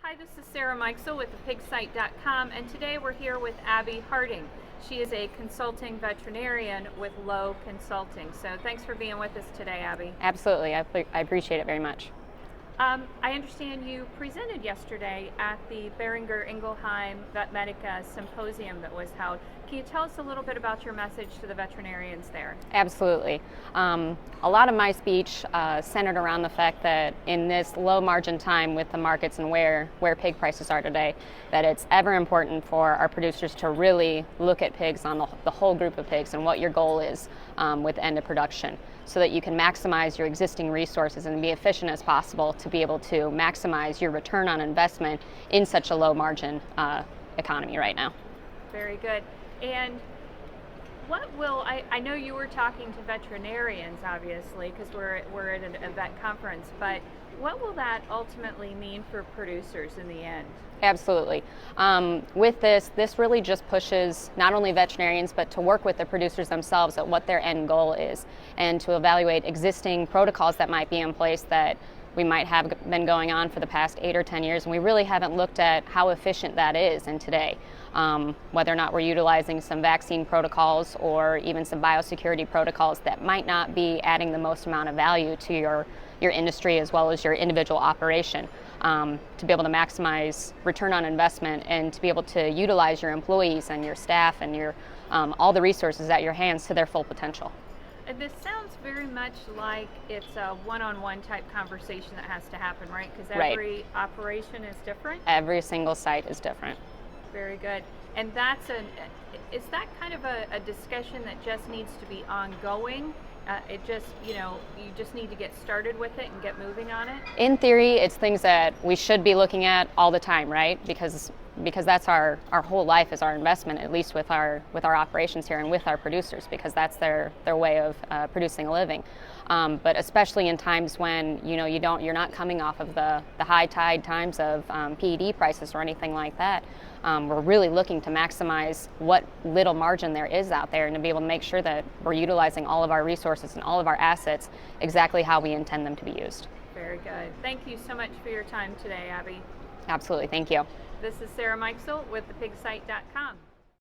Hi, this is Mikesell with ThePigSite.com, and today we're here with Abbey Harding. She is a consulting veterinarian with Lowe Consulting. So thanks for being with us today, Abbey. Absolutely, I appreciate it very much. I understand you presented yesterday at the Boehringer Ingelheim Vetmedica symposium that was held. Can you tell us a little bit about your message to the veterinarians there? Absolutely. A lot of my speech centered around the fact that in this low margin time with the markets and where pig prices are today, that it's ever important for our producers to really look at pigs on the whole group of pigs and what your goal is with end of production, so that you can maximize your existing resources and be efficient as possible to be able to maximize your return on investment in such a low margin economy right now. Very good. And what will, I know you were talking to veterinarians, obviously, because we're at a vet conference, but what will that ultimately mean for producers in the end? Absolutely. With this really just pushes not only veterinarians, but to work with the producers themselves at what their end goal is, and to evaluate existing protocols that might be in place that we might have been going on for the past 8 or 10 years, and we really haven't looked at how efficient that is in today. Whether or not we're utilizing some vaccine protocols or even some biosecurity protocols that might not be adding the most amount of value to your industry as well as your individual operation, to be able to maximize return on investment and to be able to utilize your employees and your staff and your all the resources at your hands to their full potential. This sounds very much like it's a one-on-one type conversation that has to happen, right? Because every operation is different? Every single site is different. Very good. And is that kind of a discussion that just needs to be ongoing? You just need to get started with it and get moving on it? In theory, it's things that we should be looking at all the time, right? Because that's our whole life is our investment, at least with our operations here and with our producers, because that's their way of producing a living. But especially in times when you're not coming off of the high tide times of PED prices or anything like that, we're really looking to maximize what little margin there is out there and to be able to make sure that we're utilizing all of our resources and all of our assets exactly how we intend them to be used. Very good. Thank you so much for your time today, Abbey. Absolutely. Thank you. This is Mikesell with ThePigSite.com.